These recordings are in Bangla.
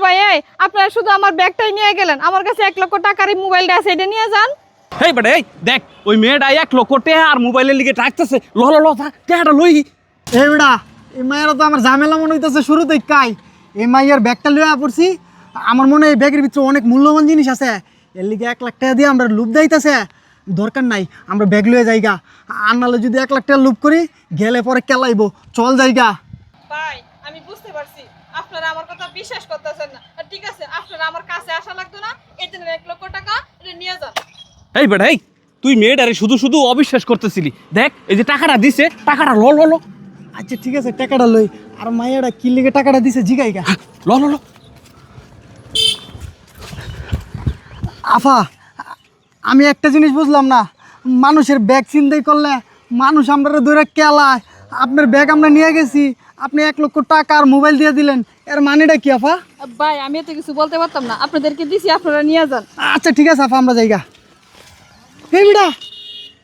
ভাই এই আপনারা শুধু আমার ব্যাগটাই নিয়ে গেলেন, আমার কাছে 1 লক্ষ টাকার মোবাইলটা আছে, এটা নিয়ে যান। হেই বেটা এই দেখ ওই মেয়েটা 1 লক্ষ টাকা আর মোবাইলের লিগে ডাকতেছে, ল ল ল টাকাটা লই। এই বেটা এই মাইয়ারা তো আমার ঝামেলা মনে হইতেছে শুরু থেকেই। এই মাইয়ার ব্যাগটা লইয়া পড়ছি, আমার মনে হয় এই ব্যাগের ভিতরে অনেক মূল্যবান জিনিস আছে, এর লিগে 1 লাখ টাকা দিয়ে আমরা লুপ দিতেছে। দরকার নাই, আমরা ব্যাগ লইয়া যাইগা, আর নাহলে যদি 1 লাখ টাকা লুপ করি গেলে পরে কেলাইবো, চল যাইগা। ভাই আমি বুঝতে পারছি আপনারা আমার কথা বিশ্বাস করতেছেন না, ঠিক আছে আপনারা আমার কাছে আসা লাগতো না, এই জন্য 1 লক্ষ টাকা এটা নিয়ে যান। এই বেটা এই তুই মেয়েটারে শুধু শুধু অবিশ্বাস করতেছিলি, দেখ এই যে টাকাটা দিছে, টাকাটা ল ল ল। আচ্ছা ঠিক আছে টাকাটা লই, আর মাইয়াটা কি লিগে টাকাটা দিছে জিগাইগা। ল ল ল। আফা আমি একটা জিনিস বুঝলাম না, মানুষের ব্যাগ চিন্তাই করলে মানুষ আমরা ধরে কেলায়, আপনার ব্যাগ আমরা নিয়ে গেছি, আপনি 1 লক্ষ টাকা আর মোবাইল দিয়ে দিলেন, এর মানেটা কি আফা? ভাই আমি তো কিছু বলতে পারতাম না, আপনাদেরকে দিছি আপনারা নিয়ে যান। আচ্ছা ঠিক আছে আফা আমরা যাইগা। এই বেটা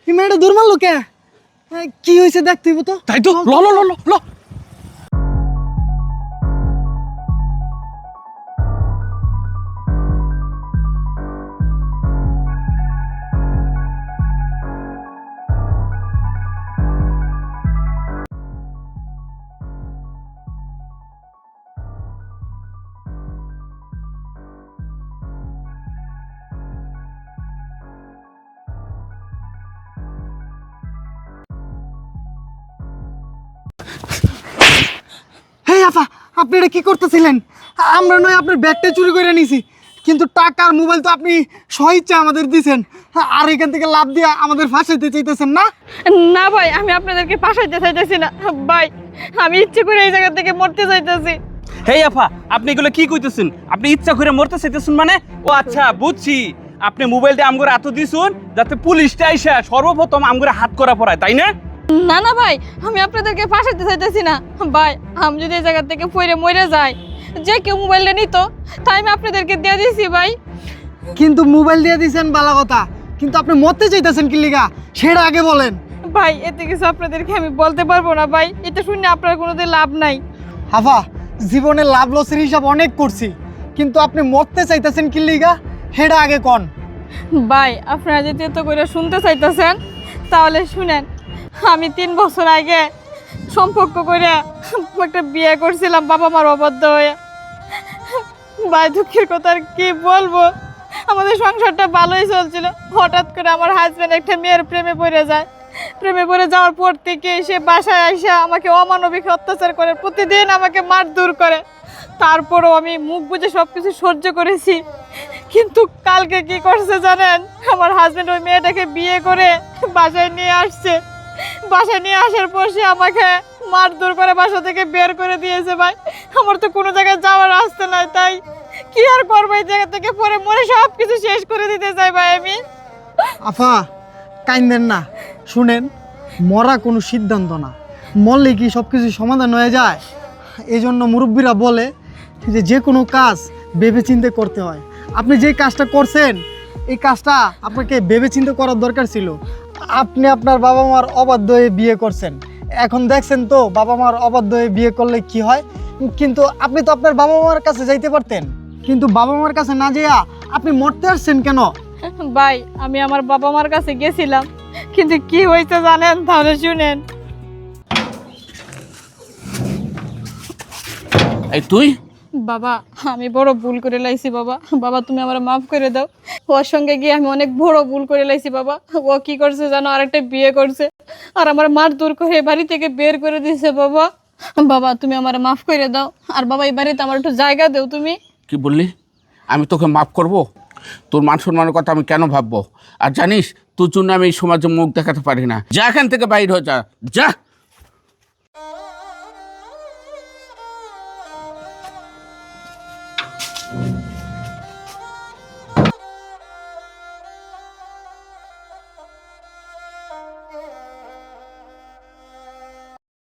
এই মেয়েটা দূর মারলো কে? কি হয়েছে দেখ তুই তো। তাই তো, ল ল ল ল ল। হেই আফা আপনি এটা কি করতেছিলেন? আমরা নয় আপনার ব্যাগটা চুরি করে নিছি, কিন্তু টাকা আর মোবাইল তো আপনি স্বইচ্ছা আমাদের দিছেন, আর এখান থেকে লাভ দিয়ে আমাদের ফাঁসাইতে চাইতেছেন না? না ভাই আমি আপনাদেরকে পাঠাইতে চাইতেছি না ভাই, আমি ইচ্ছে করে এই জায়গা থেকে মরতে চাইতেছি। হেই আফা আপনি এগুলো কি কইতেছেন? আপনি ইচ্ছা করে মরতে চাইতেছেন মানে? ও আচ্ছা বুঝছি, আপনি মোবাইলটা আমগরে এত দিছুন যাতে পুলিশটা আইসা সর্বপ্রথম আমগরে হাত করা পড়ায়, তাই না? না না ভাই আমি আপনাদেরকে ফাঁসাইতে চাইতেছি না ভাই, আমি যদি এই জায়গা থেকে পড়ে মরে যাই, যে কেউ মোবাইলটা নিত তাই আমি আপনাদেরকে দিয়ে দিয়েছি ভাই। কিন্তু মোবাইল দিয়ে দিছেন ভালো কথা, কিন্তু আপনি মরতে চাইতেছেন কি লিগা সেটা আগে বলেন। ভাই এতে কিছু আপনাদেরকে আমি বলতে পারবো না ভাই, এটা শুনে আপনার কোনোদিন লাভ নাই। হাফা জীবনে লাভ লসের হিসাব অনেক করছি, কিন্তু আপনি মরতে চাইতেছেন কি লিগা সেটা আগে কন। ভাই আপনারা যদি এত করে শুনতে চাইতেছেন তাহলে শুনেন, আমি 3 বছর আগে সম্পর্ক করে একটা বিয়ে করছিলাম বাবা মার অবাধ্য হয়ে। ভাই দুঃখের কথা আর কি বলবো, আমাদের সংসারটা ভালোই চলছিল, হঠাৎ করে আমার হাজব্যান্ড একটা মেয়ের প্রেমে পড়ে যায়। প্রেমে পড়ে যাওয়ার পর থেকে সে বাসায় আসা আমাকে অমানবিক অত্যাচার করে, প্রতিদিন আমাকে মারধর করে। তারপরও আমি মুখ বুজে সব কিছু সহ্য করেছি, কিন্তু কালকে কি করছে জানেন? আমার হাজব্যান্ড ওই মেয়েটাকে বিয়ে করে বাসায় নিয়ে আসছে। বাসায় নিয়ে আসার পর সে আমাকে মারধর করে বাসা থেকে বের করে দিয়েছে ভাই। আমার তো কোনো জায়গায় যাওয়ার রাস্তা নাই, তাই কি আর করবো, এই জায়গা থেকে পরে মরে সব কিছু শেষ করে দিতে চাই ভাই আমি। আফা কাইন্দেন না, শুনেন মরা কোনো সিদ্ধান্ত না, মরলে কি সব কিছু সমাধান হয়ে যায়? এই জন্য মুরব্বীরা বলে যে যে কোনো কাজ ভেবেচিন্তে করতে হয়। আপনি যে কাজটা করছেন এই কাজটা আপনাকে ভেবেচিন্তে করার দরকার ছিল। আপনি আপনার বাবা মার অবাধ্য হয়ে বিয়ে করছেন, এখন দেখছেন তো বাবা মার অবাধ্য হয়ে বিয়ে করলে কি হয়। কিন্তু আপনি তো আপনার বাবা মার কাছে যাইতে পারতেন, কিন্তু বাবা মার কাছে না যেয়া আপনি মরতে আসছেন কেন? ভাই আমি আমার বাবা মার কাছে গেছিলাম, কিন্তু কি হয়েছে জানেন? তাহলে শুনেন। এই তুই বাবা আমি বড় ভুল করে লাইছি বাবা, বাবা তুমি আমার মাফ করে দাও। ওর সঙ্গে গিয়ে আমি অনেক বড় ভুল করে লাইছি বাবা। ও কি করছে জানো? আরেকটা বিয়ে করছে আর আমার মারধর করে বাড়ি থেকে বের করে দিয়েছে বাবা। বাবা তুমি আমার মাফ করে দাও, আর বাবা এই বাড়িতে আমার একটু জায়গা দেও তুমি। কি বললি? আমি তোকে মাফ করব? তোর মান সম্মানের কথা আমি কেন ভাববো? আর জানিস তোর জন্য আমি এই সমাজে মুখ দেখাতে পারি না। যা এখান থেকে বাইর হয়ে যা, যা।